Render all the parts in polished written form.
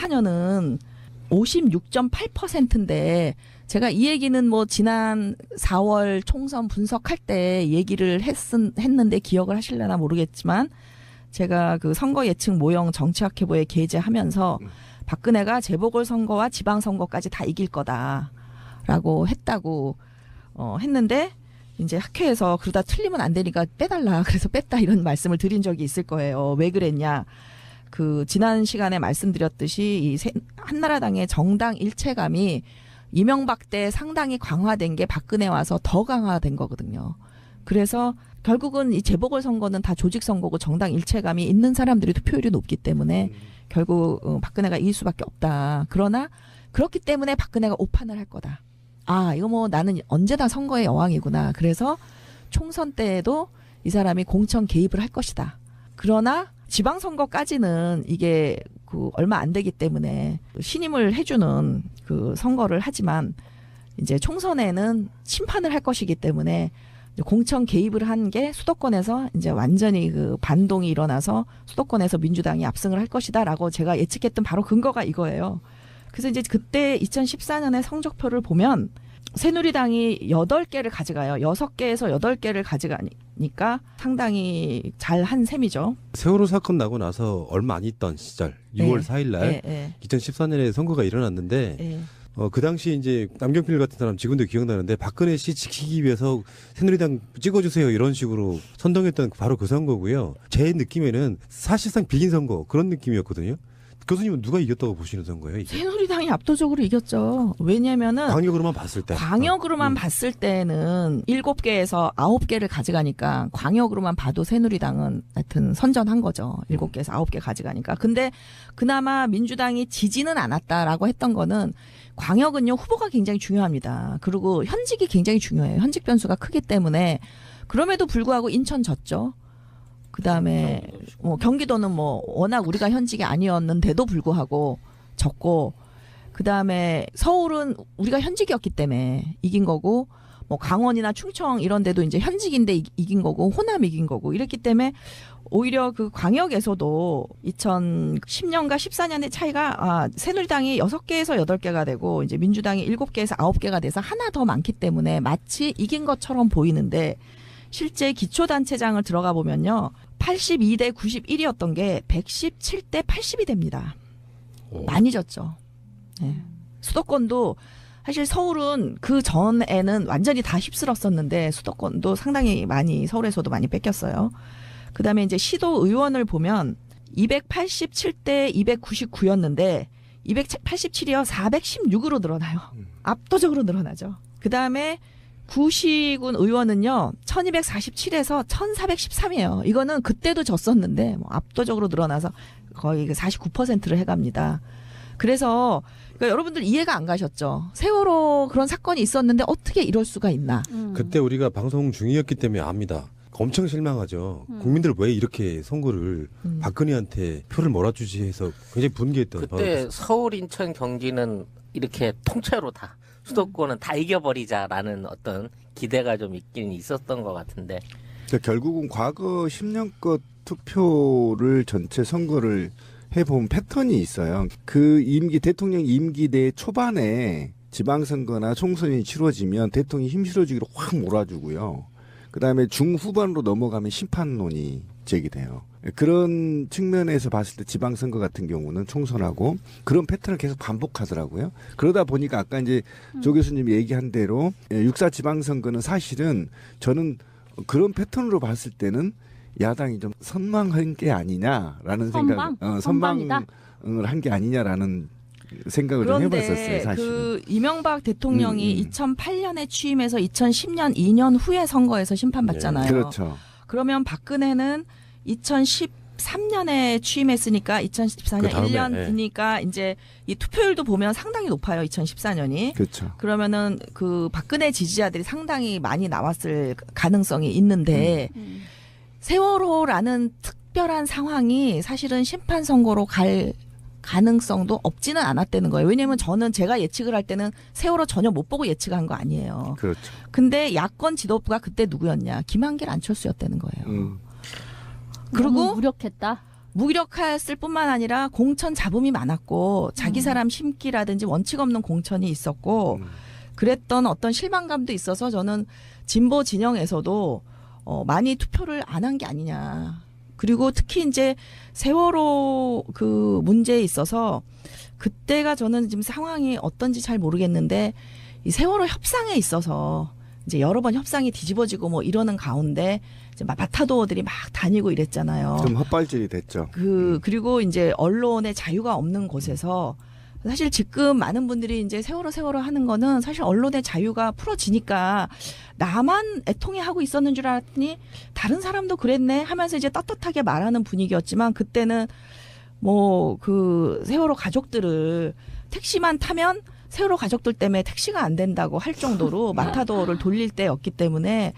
2014년은 56.8%인데 제가 이 얘기는 뭐 지난 4월 총선 분석할 때 얘기를 했는데 기억을 하실려나 모르겠지만 제가 그 선거 예측 모형 정치학회보에 게재하면서 박근혜가 재보궐선거와 지방선거까지 다 이길 거다라고 했다고 했는데 이제 학회에서 그러다 틀리면 안 되니까 빼달라 그래서 뺐다 이런 말씀을 드린 적이 있을 거예요. 왜 그랬냐. 그 지난 시간에 말씀드렸듯이 이 한나라당의 정당 일체감이 이명박 때 상당히 강화된 게 박근혜 와서 더 강화된 거거든요. 그래서 결국은 이 재보궐선거는 다 조직선거고 정당 일체감이 있는 사람들이 투표율이 높기 때문에 결국 박근혜가 이길 수밖에 없다. 그러나 그렇기 때문에 박근혜가 오판을 할 거다. 아, 이거 뭐 나는 언제나 선거의 여왕이구나. 그래서 총선 때에도 이 사람이 공천 개입을 할 것이다. 그러나 지방선거까지는 이게 그 얼마 안 되기 때문에 신임을 해주는 그 선거를 하지만 이제 총선에는 심판을 할 것이기 때문에 공천 개입을 한 게 수도권에서 이제 완전히 그 반동이 일어나서 수도권에서 민주당이 압승을 할 것이다라고 제가 예측했던 바로 근거가 이거예요. 그래서 이제 그때 2014년의 성적표를 보면 새누리당이 8개를 가져가요. 6개에서 8개를 가져가니까 상당히 잘한 셈이죠. 세월호 사건 나고 나서 얼마 안 있던 시절 6월 4일 날 2014년에 선거가 일어났는데 그 당시 이제 남경필 같은 사람 지금도 기억나는데 박근혜 씨 지키기 위해서 새누리당 찍어주세요 이런 식으로 선동했던 바로 그 선거고요. 제 느낌에는 사실상 비긴 선거 그런 느낌이었거든요. 교수님은 누가 이겼다고 보시는 선거예요? 이게? 새누리당이 압도적으로 이겼죠. 왜냐면은 광역으로만 봤을 때. 광역으로만 봤을 때는 7개에서 9개를 가져가니까 광역으로만 봐도 새누리당은 하여튼 선전한 거죠. 7개에서 9개 가져가니까. 근데 그나마 민주당이 지지는 않았다라고 했던 거는 광역은요 후보가 굉장히 중요합니다. 그리고 현직이 굉장히 중요해요. 현직 변수가 크기 때문에 그럼에도 불구하고 인천 졌죠. 그다음에 경기도는 뭐 워낙 우리가 현직이 아니었는데도 불구하고 졌고 그다음에 서울은 우리가 현직이었기 때문에 이긴 거고 뭐 강원이나 충청 이런 데도 이제 현직인데 이긴 거고 호남 이긴 거고 이랬기 때문에 오히려 그 광역에서도 2010년과 14년의 차이가 새누리당이 6개에서 8개가 되고 이제 민주당이 7개에서 9개가 돼서 하나 더 많기 때문에 마치 이긴 것처럼 보이는데 실제 기초단체장을 들어가 보면요. 82대 91이었던 게 117대 80이 됩니다. 많이 졌죠. 네. 수도권도 사실 서울은 그 전에는 완전히 다 휩쓸었었는데 수도권도 상당히 많이 서울에서도 많이 뺏겼어요. 그다음에 이제 시도 의원을 보면 287대 299였는데 287이요 416으로 늘어나요. 압도적으로 늘어나죠. 그다음에 구시군 의원은요 1247에서 1413이에요. 이거는 그때도 졌었는데 뭐 압도적으로 늘어나서 거의 49%를 해갑니다. 그래서 그러니까 여러분들 이해가 안 가셨죠. 세월호 그런 사건이 있었는데 어떻게 이럴 수가 있나. 그때 우리가 방송 중이었기 때문에 압니다. 엄청 실망하죠. 국민들 왜 이렇게 선거를 박근혜한테 표를 몰아주지 해서 굉장히 분개했던. 그때 서울, 인천, 경기는 이렇게 통째로 다 수도권은 다 이겨버리자라는 어떤 기대가 좀 있긴 있었던 것 같은데. 그러니까 결국은 과거 10년껏 투표를 전체 선거를 해본 패턴이 있어요. 그 대통령 임기 내 초반에 지방선거나 총선이 치러지면 대통령이 힘 실어주기로 확 몰아주고요. 그다음에 중후반으로 넘어가면 심판론이 제기돼요. 그런 측면에서 봤을 때 지방선거 같은 경우는 총선하고 그런 패턴을 계속 반복하더라고요. 그러다 보니까 아까 이제 조 교수님이 얘기한 대로 6.4 지방선거는 사실은 저는 그런 패턴으로 봤을 때는 야당이 좀 선망한 게 아니냐라는 선망을 한 게 아니냐라는 생각을 좀 해봤었어요. 사실. 그 이명박 대통령이 2008년에 취임해서 2010년 2년 후에 선거에서 심판받잖아요. 네, 그렇죠. 그러면 박근혜는 2013년에 취임했으니까 2014년 그 다음에, 1년이니까 이제 이 투표율도 보면 상당히 높아요. 2014년이. 그렇죠. 그러면은 그 박근혜 지지자들이 상당히 많이 나왔을 가능성이 있는데 세월호라는 특별한 상황이 사실은 심판 선거로 갈 가능성도 없지는 않았다는 거예요. 왜냐하면 저는 제가 예측을 할 때는 세월호 전혀 못 보고 예측한 거 아니에요. 그렇죠. 근데 야권 지도부가 그때 누구였냐? 김한길 안철수였다는 거예요. 그리고 무력했다. 무기력했을 뿐만 아니라 공천 잡음이 많았고 자기 사람 심기라든지 원칙 없는 공천이 있었고 그랬던 어떤 실망감도 있어서 저는 진보 진영에서도 많이 투표를 안 한 게 아니냐. 그리고 특히 이제 세월호 그 문제에 있어서 그때가 저는 지금 상황이 어떤지 잘 모르겠는데 이 세월호 협상에 있어서 이제 여러 번 협상이 뒤집어지고 뭐 이러는 가운데 이제 마타도어들이 막 다니고 이랬잖아요. 좀 헛발질이 됐죠. 그리고 이제 언론의 자유가 없는 곳에서 사실 지금 많은 분들이 이제 세월호 하는 거는 사실 언론의 자유가 풀어지니까 나만 애통해 하고 있었는 줄 알았더니 다른 사람도 그랬네 하면서 이제 떳떳하게 말하는 분위기였지만 그때는 뭐 그 세월호 가족들을 택시만 타면 세월호 가족들 때문에 택시가 안 된다고 할 정도로 마타도어를 돌릴 때였기 때문에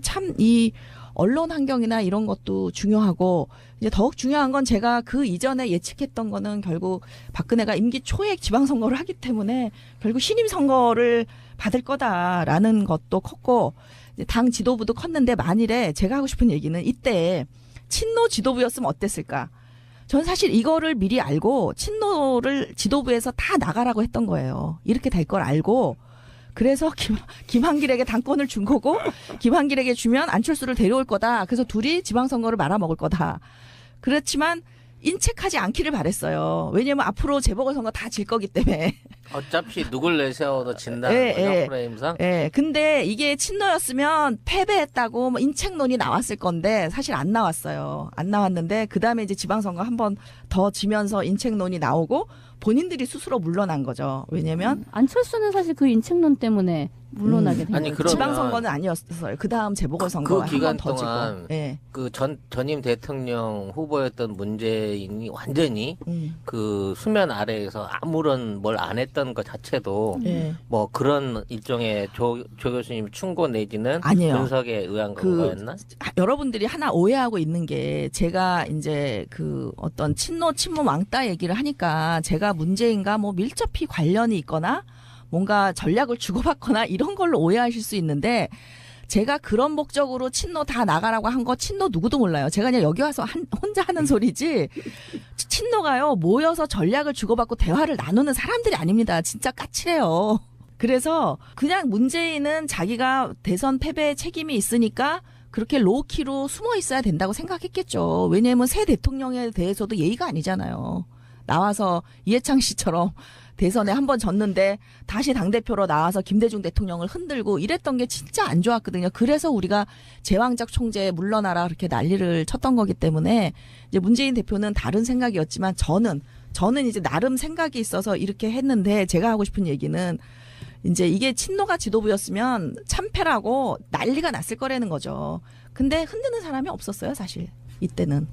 참 이 언론 환경이나 이런 것도 중요하고 이제 더욱 중요한 건 제가 그 이전에 예측했던 거는 결국 박근혜가 임기 초에 지방선거를 하기 때문에 결국 신임 선거를 받을 거다라는 것도 컸고 이제 당 지도부도 컸는데 만일에 제가 하고 싶은 얘기는 이때 친노 지도부였으면 어땠을까? 저는 사실 이거를 미리 알고 친노를 지도부에서 다 나가라고 했던 거예요. 이렇게 될 걸 알고 그래서 김한길에게 당권을 준 거고 김한길에게 주면 안철수를 데려올 거다. 그래서 둘이 지방선거를 말아먹을 거다. 그렇지만 인책하지 않기를 바랬어요. 왜냐하면 앞으로 재보궐선거 다 질 거기 때문에. 어차피 누굴 내세워도 진다는 거죠, 프레임상? 예. 근데 이게 친노였으면 패배했다고 뭐 인책론이 나왔을 건데 사실 안 나왔어요. 안 나왔는데 그다음에 이제 지방선거 한 번 더 지면서 인책론이 나오고 본인들이 스스로 물러난 거죠. 왜냐면 안철수는 사실 그 인책론 때문에 물러나게 된 아니, 거죠. 그러면 지방선거는 아니었어요. 그다음 재보궐선거 그 기간 한 번 더 동안 지고. 예. 그 전임 대통령 후보였던 문재인이 완전히 그 수면 아래에서 아무런 뭘 안 했던 것 자체도 뭐 그런 일종의 조 교수님 충고 내지는 아니에요. 분석에 의한 거였나? 여러분들이 하나 오해하고 있는 게 제가 이제 그 어떤 친노 친문 왕따 얘기를 하니까 제가 문재인과 뭐 밀접히 관련이 있거나 뭔가 전략을 주고받거나 이런 걸로 오해하실 수 있는데 제가 그런 목적으로 친노 다 나가라고 한 거 친노 누구도 몰라요. 제가 그냥 여기 와서 혼자 하는 소리지 친노가요 모여서 전략을 주고받고 대화를 나누는 사람들이 아닙니다. 진짜 까칠해요. 그래서 그냥 문재인은 자기가 대선 패배에 책임이 있으니까 그렇게 로우키로 숨어 있어야 된다고 생각했겠죠. 왜냐하면 새 대통령에 대해서도 예의가 아니잖아요. 나와서 이해창 씨처럼 대선에 한 번 졌는데 다시 당대표로 나와서 김대중 대통령을 흔들고 이랬던 게 진짜 안 좋았거든요. 그래서 우리가 제왕적 총재에 물러나라 그렇게 난리를 쳤던 거기 때문에 이제 문재인 대표는 다른 생각이었지만 저는 이제 나름 생각이 있어서 이렇게 했는데 제가 하고 싶은 얘기는 이제 이게 친노가 지도부였으면 참패라고 난리가 났을 거라는 거죠. 근데 흔드는 사람이 없었어요, 사실. 이때는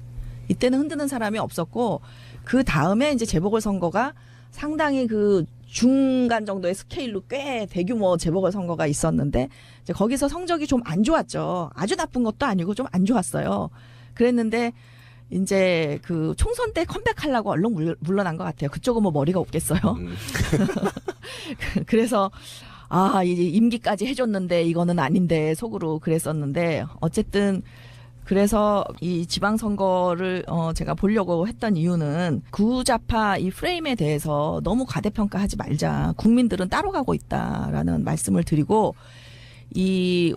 흔드는 사람이 없었고 그 다음에 이제 재보궐선거가 상당히 그 중간 정도의 스케일로 꽤 대규모 재보궐선거가 있었는데 이제 거기서 성적이 좀 안 좋았죠. 아주 나쁜 것도 아니고 좀 안 좋았어요. 그랬는데 이제 그 총선 때 컴백하려고 얼른 물러난 것 같아요. 그쪽은 뭐 머리가 없겠어요. 그래서 이제 임기까지 해줬는데 이거는 아닌데 속으로 그랬었는데 어쨌든 그래서 이 지방선거를 제가 보려고 했던 이유는 구좌파 이 프레임에 대해서 너무 과대평가하지 말자. 국민들은 따로 가고 있다라는 말씀을 드리고 이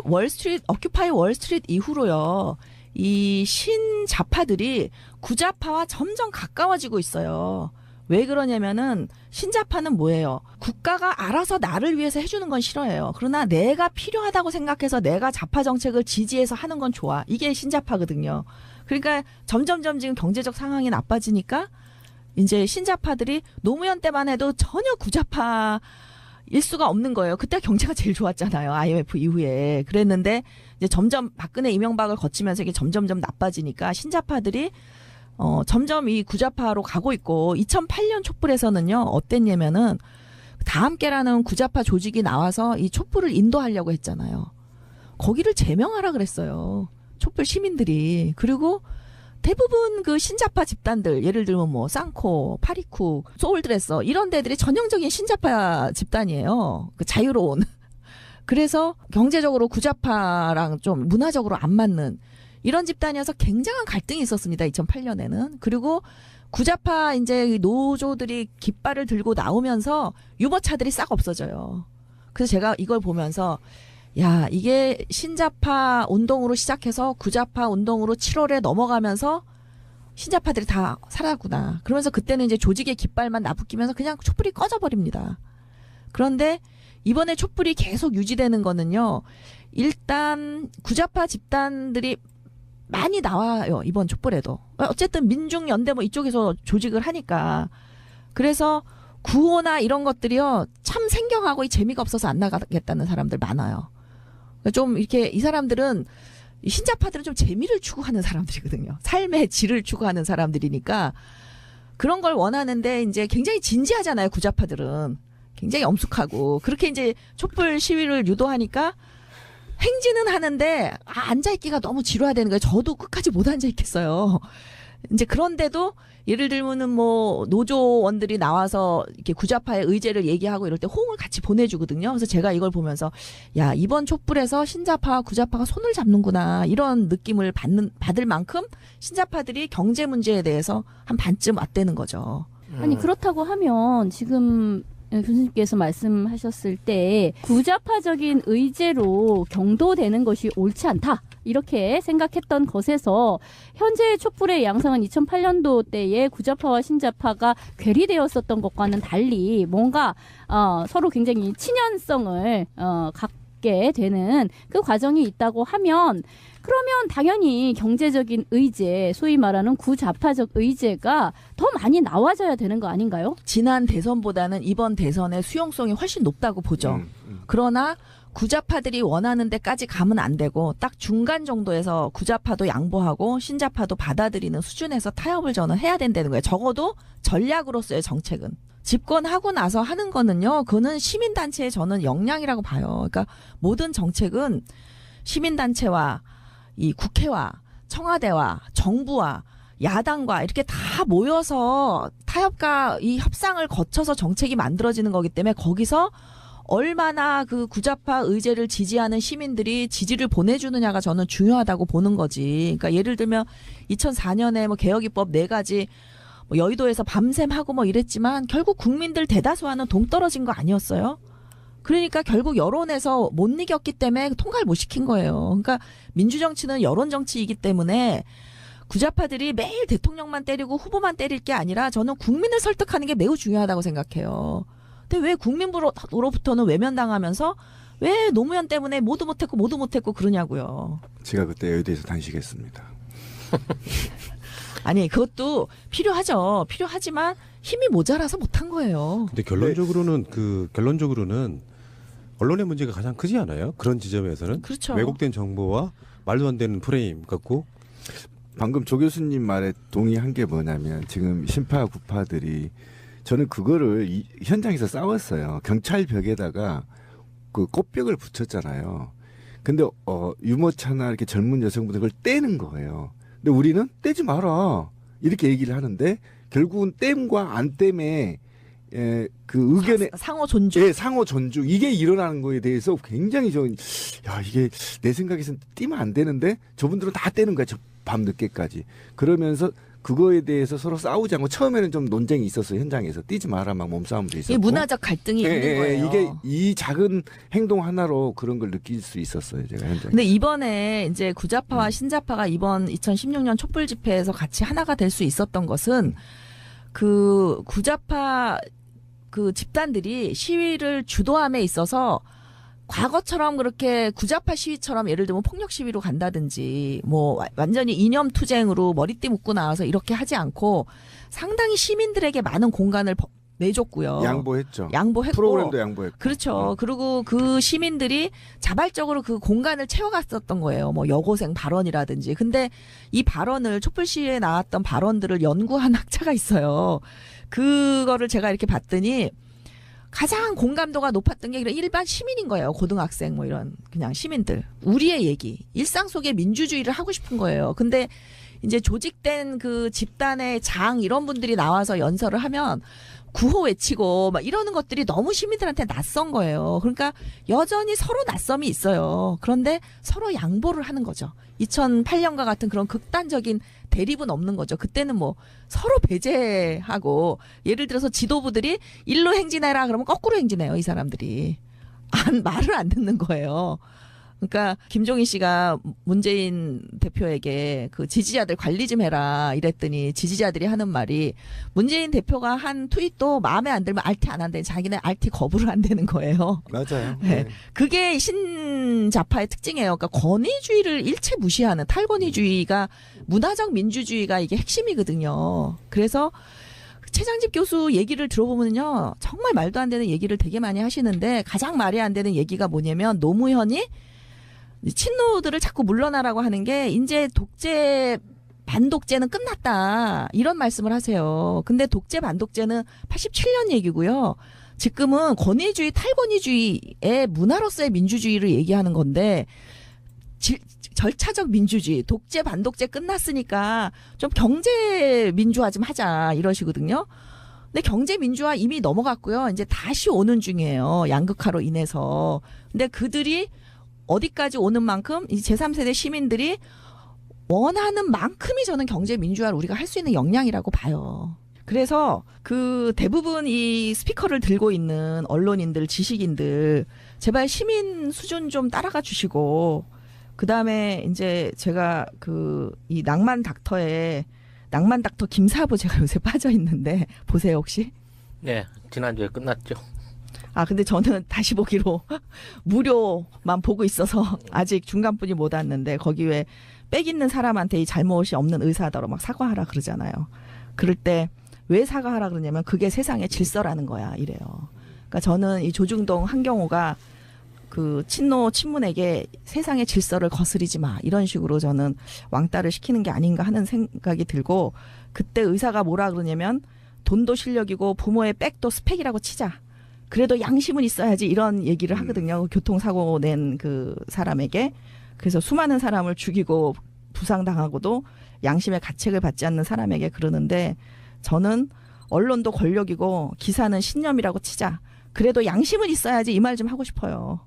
오큐파이 월스트리트 이후로요. 이 신좌파들이 구좌파와 점점 가까워지고 있어요. 왜 그러냐면은 신좌파는 뭐예요? 국가가 알아서 나를 위해서 해주는 건 싫어해요. 그러나 내가 필요하다고 생각해서 내가 좌파 정책을 지지해서 하는 건 좋아. 이게 신좌파거든요. 그러니까 점점 지금 경제적 상황이 나빠지니까 이제 신좌파들이 노무현 때만 해도 전혀 구좌파 일 수가 없는 거예요. 그때 경제가 제일 좋았잖아요. IMF 이후에. 그랬는데 이제 점점 박근혜 이명박을 거치면서 이게 점점 나빠지니까 신좌파들이 점점 이 구좌파로 가고 있고 2008년 촛불에서는요. 어땠냐면은 다함께라는 구좌파 조직이 나와서 이 촛불을 인도하려고 했잖아요. 거기를 제명하라 그랬어요. 촛불 시민들이. 그리고 대부분 그 신좌파 집단들 예를 들면 뭐 쌍코, 파리쿡, 소울드레서 이런 데들이 전형적인 신좌파 집단이에요. 그 자유로운. 그래서 경제적으로 구좌파랑 좀 문화적으로 안 맞는 이런 집단이어서 굉장한 갈등이 있었습니다. 2008년에는. 그리고 구좌파 이제 노조들이 깃발을 들고 나오면서 유모차들이 싹 없어져요. 그래서 제가 이걸 보면서 야, 이게 신자파 운동으로 시작해서 구좌파 운동으로 7월에 넘어가면서 신자파들이 다 사라졌구나. 그러면서 그때는 이제 조직의 깃발만 나부끼면서 그냥 촛불이 꺼져버립니다. 그런데 이번에 촛불이 계속 유지되는 거는요. 일단 구좌파 집단들이 많이 나와요. 이번 촛불에도. 어쨌든 민중연대 뭐 이쪽에서 조직을 하니까. 그래서 구호나 이런 것들이요. 참 생경하고 재미가 없어서 안 나가겠다는 사람들 많아요. 좀 이렇게 이 사람들은 신자파들은 좀 재미를 추구하는 사람들이거든요. 삶의 질을 추구하는 사람들이니까 그런 걸 원하는데 이제 굉장히 진지하잖아요. 구좌파들은. 굉장히 엄숙하고 그렇게 이제 촛불 시위를 유도하니까 행진은 하는데 앉아있기가 너무 지루하다는 거예요. 저도 끝까지 못 앉아있겠어요. 이제 그런데도 예를 들면은 뭐 노조원들이 나와서 이렇게 구좌파의 의제를 얘기하고 이럴 때 호응을 같이 보내주거든요. 그래서 제가 이걸 보면서 야, 이번 촛불에서 신자파와 구좌파가 손을 잡는구나 이런 느낌을 받을 만큼 신자파들이 경제 문제에 대해서 한 반쯤 왔다는 거죠. 아니 그렇다고 하면 지금 교수님께서 말씀하셨을 때 구좌파적인 의제로 경도되는 것이 옳지 않다. 이렇게 생각했던 것에서 현재의 촛불의 양상은 2008년도 때에 구좌파와 신자파가 괴리되었었던 것과는 달리 뭔가 서로 굉장히 친연성을 갖게 되는 그 과정이 있다고 하면 그러면 당연히 경제적인 의제, 소위 말하는 구좌파적 의제가 더 많이 나와져야 되는 거 아닌가요? 지난 대선보다는 이번 대선의 수용성이 훨씬 높다고 보죠. 그러나 구좌파들이 원하는 데까지 가면 안 되고 딱 중간 정도에서 구좌파도 양보하고 신자파도 받아들이는 수준에서 타협을 저는 해야 된다는 거예요. 적어도 전략으로서의 정책은. 집권하고 나서 하는 거는요. 그거는 시민단체의 저는 역량이라고 봐요. 그러니까 모든 정책은 시민단체와 이 국회와 청와대와 정부와 야당과 이렇게 다 모여서 타협과 이 협상을 거쳐서 정책이 만들어지는 거기 때문에 거기서 얼마나 그 구좌파 의제를 지지하는 시민들이 지지를 보내주느냐가 저는 중요하다고 보는 거지. 그러니까 예를 들면 2004년에 뭐 개혁입법 4가지 뭐 여의도에서 밤샘 하고 뭐 이랬지만 결국 국민들 대다수와는 동떨어진 거 아니었어요? 그러니까 결국 여론에서 못 이겼기 때문에 통과를 못 시킨 거예요. 그러니까 민주정치는 여론정치이기 때문에 구좌파들이 매일 대통령만 때리고 후보만 때릴 게 아니라 저는 국민을 설득하는 게 매우 중요하다고 생각해요. 근데 왜 국민으로부터는 외면당하면서 왜 노무현 때문에 모두 못했고 그러냐고요. 제가 그때 여의도에서 단식했습니다. 아니 그것도 필요하죠. 필요하지만 힘이 모자라서 못한 거예요. 근데 결론적으로는 언론의 문제가 가장 크지 않아요? 그런 지점에서는. 그렇죠. 왜곡된 정보와 말도 안 되는 프레임 갖고. 방금 조 교수님 말에 동의한 게 뭐냐면 지금 신파 구파들이 저는 그거를 현장에서 싸웠어요. 경찰 벽에다가 그 꽃벽을 붙였잖아요. 근데 유모차나 이렇게 젊은 여성분들 그걸 떼는 거예요. 근데 우리는 떼지 마라 이렇게 얘기를 하는데 결국은 땜과 안 땜의 그 의견의 상호 존중. 예, 상호 존중 이게 일어나는 거에 대해서 굉장히 이게 내 생각에서는 띄면 안 되는데 저분들은 다 떼는 거야. 밤 늦게까지. 그러면서 그거에 대해서 서로 싸우지 않고 처음에는 좀 논쟁이 있었어요. 현장에서 띄지 마라 막 몸싸움도 있었고. 이 문화적 갈등이 있는 거예요. 이게 이 작은 행동 하나로 그런 걸 느낄 수 있었어요. 제가 현장에. 근데 이번에 이제 구좌파와 신자파가 이번 2016년 촛불 집회에서 같이 하나가 될 수 있었던 것은 그 구좌파 그 집단들이 시위를 주도함에 있어서 과거처럼 그렇게 구좌파 시위처럼 예를 들면 폭력 시위로 간다든지 뭐 완전히 이념 투쟁으로 머리띠 묶고 나와서 이렇게 하지 않고 상당히 시민들에게 많은 공간을 내줬고요. 양보했고 프로그램도 양보했고. 그렇죠. 그리고 그 시민들이 자발적으로 그 공간을 채워갔었던 거예요. 뭐 여고생 발언이라든지. 근데 이 발언을 촛불 시위에 나왔던 발언들을 연구한 학자가 있어요. 그거를 제가 이렇게 봤더니 가장 공감도가 높았던 게 일반 시민인 거예요. 고등학생 뭐 이런 그냥 시민들. 우리의 얘기. 일상 속의 민주주의를 하고 싶은 거예요. 근데 이제 조직된 그 집단의 장 이런 분들이 나와서 연설을 하면 구호 외치고 막 이러는 것들이 너무 시민들한테 낯선 거예요. 그러니까 여전히 서로 낯섦이 있어요. 그런데 서로 양보를 하는 거죠. 2008년과 같은 그런 극단적인 대립은 없는 거죠. 그때는 뭐 서로 배제하고 예를 들어서 지도부들이 일로 행진해라 그러면 거꾸로 행진해요. 이 사람들이. 말을 안 듣는 거예요. 그러니까 김종인 씨가 문재인 대표에게 그 지지자들 관리 좀 해라 이랬더니 지지자들이 하는 말이 문재인 대표가 한 트윗도 마음에 안 들면 RT 안 한대. 자기네 RT 거부를 한다는 거예요. 맞아요. 네. 네. 그게 신자파의 특징이에요. 그러니까 권위주의를 일체 무시하는 탈권위주의가 문화적 민주주의가 이게 핵심이거든요. 그래서 최장집 교수 얘기를 들어보면요. 정말 말도 안 되는 얘기를 되게 많이 하시는데 가장 말이 안 되는 얘기가 뭐냐면 노무현이 친노들을 자꾸 물러나라고 하는 게 이제 독재 반독재는 끝났다 이런 말씀을 하세요. 근데 독재 반독재는 87년 얘기고요. 지금은 권위주의 탈권위주의의 문화로서의 민주주의를 얘기하는 건데 절차적 민주주의 독재 반독재 끝났으니까 좀 경제 민주화 좀 하자 이러시거든요. 근데 경제 민주화 이미 넘어갔고요. 이제 다시 오는 중이에요. 양극화로 인해서. 근데 그들이 어디까지 오는 만큼 이 제3세대 시민들이 원하는 만큼이 저는 경제 민주화를 우리가 할 수 있는 역량이라고 봐요. 그래서 그 대부분 이 스피커를 들고 있는 언론인들, 지식인들 제발 시민 수준 좀 따라가 주시고 그다음에 이제 제가 그 이 낭만 닥터 김사부 제가 요새 빠져 있는데 보세요 혹시? 네, 지난주에 끝났죠. 아, 근데 저는 다시 보기로 무료만 보고 있어서 아직 중간분이 못 왔는데 거기 왜 빽 있는 사람한테 이 잘못이 없는 의사다로 막 사과하라 그러잖아요. 그럴 때 왜 사과하라 그러냐면 그게 세상의 질서라는 거야 이래요. 그러니까 저는 이 조중동 한경호가 그 친노 친문에게 세상의 질서를 거스리지 마 이런 식으로 저는 왕따를 시키는 게 아닌가 하는 생각이 들고 그때 의사가 뭐라 그러냐면 돈도 실력이고 부모의 백도 스펙이라고 치자. 그래도 양심은 있어야지 이런 얘기를 하거든요. 교통사고 낸 그 사람에게. 그래서 수많은 사람을 죽이고 부상당하고도 양심의 가책을 받지 않는 사람에게 그러는데 저는 언론도 권력이고 기사는 신념이라고 치자. 그래도 양심은 있어야지 이 말 좀 하고 싶어요.